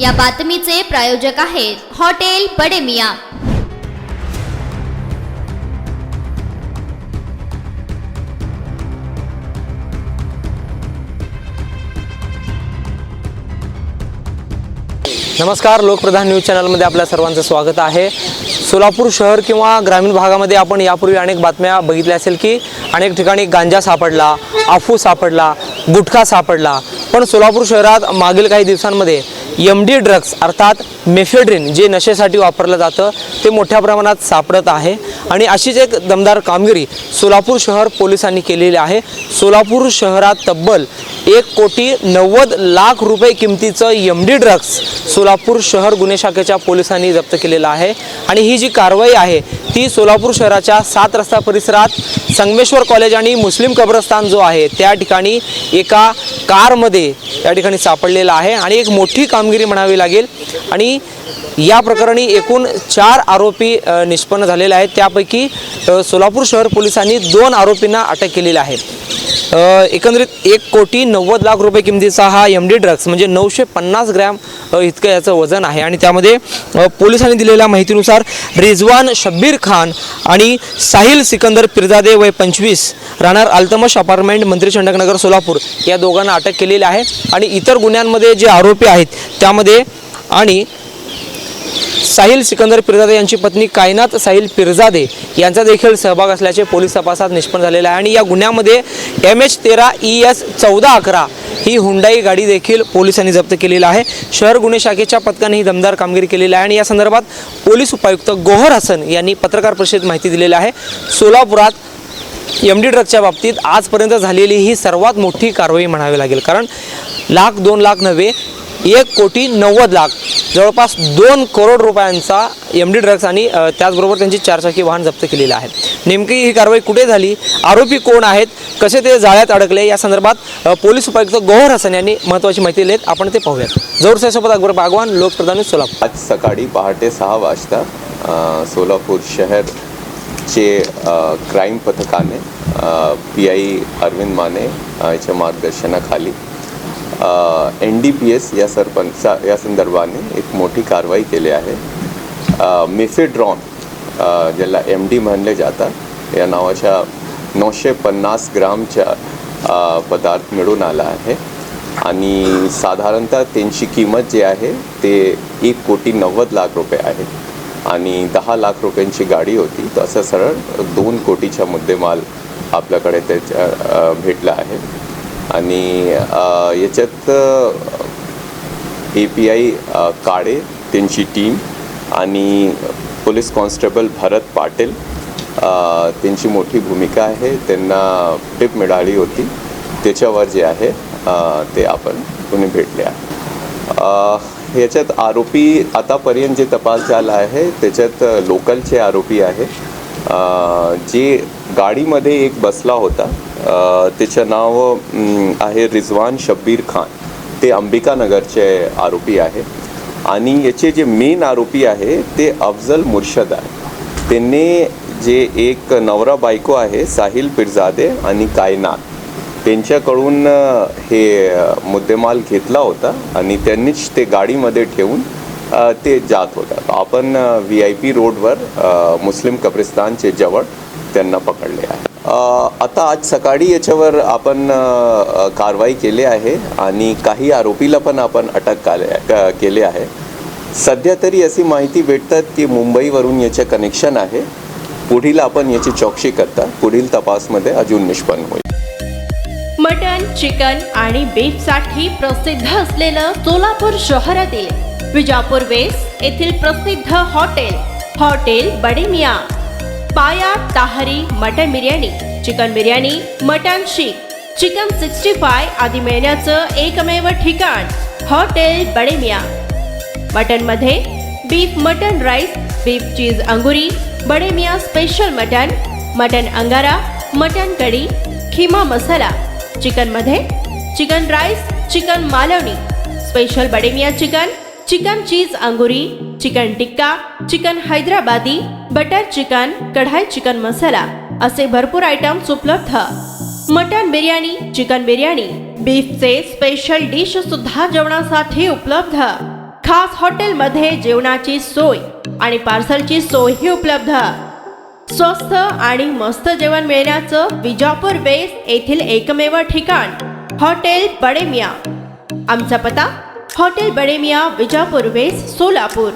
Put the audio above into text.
या बातमीचे प्रायोजक आहेत हॉटेल बडे मियां। नमस्कार, लोकप्रधान न्यूज चॅनलमध्ये आपल्या सर्वांचं स्वागत आहे। सोलापूर शहर किंवा ग्रामीण भागामध्ये आपण यापूर्वी अनेक बातम्या बघितल्या असेल की अनेक ठिकाणी गांजा सापडला, अफू सापडला, गुटखा सापडला। पण सोलापूर शहरात मागील काही दिवसांमध्ये MD ड्रग्स अर्थात मेफेड्रिन जे नशेसाठी वापरलं जातं ते मोठ्या प्रमाणात सापडत आहे आणि अशीच एक दमदार कामगिरी सोलापूर शहर पोलिसांनी केलेली आहे। सोलापूर शहरात तब्बल 1,90,00,000 रुपये किमतीचं MD ड्रग्स सोलापूर शहर गुन्हे शाखेच्या पोलिसांनी जप्त केलेलं आहे आणि ही जी कारवाई आहे ती सोलापूर शहराच्या 7 रस्ता परिसरात संगमेश्वर कॉलेज आणि मुस्लिम कब्रस्तान जो आहे त्या ठिकाणी एका कारमध्ये या ठिकाणी सापडलेला आहे आणि एक मोठी कामगिरी म्हणावी लागेल। आणि या प्रकरणी एकूण 4 आरोपी निष्पन्न झालेले आहेत। त्यापैकी सोलापूर शहर पोलिसांनी 2 आरोपींना अटक केलेली आहे। एकंदरीत 1,90,00,000 रुपये किमतीचा हा MD ड्रग्स म्हणजे 950 ग्रॅम इतकं याचं वजन आहे आणि त्यामध्ये पोलिसांनी दिलेल्या माहितीनुसार रिजवान शब्बीर खान आणि साहिल सिकंदर पिरजादे वय 25 राहणार अल्तमश अपार्टमेंट मंत्री चंडकनगर सोलापूर या दोघांना अटक केलेली आहे। आणि इतर गुन्ह्यांमध्ये जे आरोपी आहेत त्यामध्ये आणि साहिल सिकंदर पिरजादे यांची पत्नी कायनात साहिल पिरजादे यांचा देखील सहभाग असल्याचे पोलीस तपासात निष्पन्न झालेले आहे। आणि या गुन्ह्यामध्ये MH13 ES 1411 ही हुंडाई गाडी देखील पोलिसांनी जप्त केलेली आहे। शहर गुन्हे शाखेच्या पथकाने ही दमदार कामगिरी केलेली आहे आणि या संदर्भात पोलीस उपायुक्त गोहर हसन यांनी पत्रकार परिषदेत माहिती दिलेली आहे। सोलापुरात MD ड्रग्सच्या बाबतीत आजपर्यंत झालेली ही सर्वात मोठी कारवाई म्हणावी लागेल, कारण 1,00,000-2 लाख नव्हे 1,90,00,000 जवळपास 2 करोड रुपयांचा MD ड्रग्स आणि त्याचबरोबर त्यांची 4 चाकी वाहन जप्त केलेले आहे। नेमकी ही कारवाई कुठे झाली, आरोपी कोण आहेत, कसे ते जाळ्यात अडकले या संदर्भात पोलीस उपायुक्त गोहर हसन यांनी महत्त्वाची माहिती दिली आहे। आपण ते पाहूयात। जौहर साहेबसोबत अकबर बागवान, लोकप्रधान सोलापूर। आज सकाळी पहाटे 6 वाजता सोलापूर शहरचे क्राईम पथकाने PI अरविंद माने यांच्या मार्गदर्शनाखाली NDPS या संदर्भाने एक मोठी कारवाई केली आहे। मेफेड्रॉन ज्याला MD म्हणले जातात या नावाच्या 950 ग्रामच्या पदार्थ मिळून आला आहे आणि साधारणतः त्यांची किंमत जी आहे ते 1,90,00,000 रुपये आहे आणि 10 लाख रुपयांची गाडी होती। तर असं सरळ 2 कोटीचा मुद्देमाल आपल्याकडे त्याच्या भेटला आहे आणि याच्यात API काळे त्यांची टीम आणि पोलीस कॉन्स्टेबल भरत पाटील त्यांची मोठी भूमिका आहे। त्यांना टिप मिळाली होती, त्याच्यावर जे आहे ते आपण कोणी भेटले आहे। याच्यात आरोपी आतापर्यंत जे तपास झाला आहे त्याच्यात लोकलचे आरोपी आहे। जे गाडीमध्ये एक बसला होता त्याचं नाव आहे रिजवान शब्बीर खान, ते अंबिकानगरचे आरोपी आहे आणि याचे जे मेन आरोपी आहे ते अफजल मुर्शद आहे। त्यांनी जे एक नवरा बायको आहे साहिल पिरजादे आणि कायनात त्यांच्याकडून हे मुद्देमाल घेतला होता आणि त्यांनीच ते गाडीमध्ये ठेवून ते जात होता। आपण VIP रोडवर मुस्लिम कब्रिस्तानचे जवळ त्यांना पकडले आहे। आता आज सकाळी याच्यावर आपण कारवाई केली आहे आणि काही आरोपीला पण आपण अटक केले आहे। सध्या तरी अशी माहिती भेटतात की मुंबईवरून याचे कनेक्शन आहे। पुढील आपण याची चौकशी करता पुढील तपासमध्ये अजून निष्पन्न होईल। मटन, चिकन आणि बीफसाठी प्रसिद्ध असलेलं सोलापूर शहरातील विजापूर वेस्ट येथील प्रसिद्ध hotel Bade Miyan. Paya tahri mutton biryani, chicken biryani, mutton seekh, chicken 65 आदी मिळण्याचं एकमेव ठिकाण हॉटेल बडे मियां। मटनमध्ये beef mutton rice, beef cheese angoori, Bade Miyan special mutton, mutton angara, mutton kadhi, keema masala. चिकनमध्ये chicken rice, chicken Malvani, special Bade Miyan chicken, chicken cheese angoori, chicken tikka, chicken Hyderabadi, butter chicken, kadai chicken masala असे भरपूर आयटम्स उपलब्ध। मटन बिर्याणी, चिकन बिर्याणी, बीफचे स्पेशल डिश सुद्धा जेवणासाठी उपलब्ध। खास हॉटेलमध्ये जेवणाची सोय आणि पार्सलची सोयही उपलब्ध. स्वस्त आणि मस्त जेवण मिळण्याचं विजापूर वेस्ट येथील एकमेव ठिकाण हॉटेल बडे मियाँ. आमचा पत्ता हॉटेल बडे मियाँ, विजापूर वेस्ट, सोलापूर.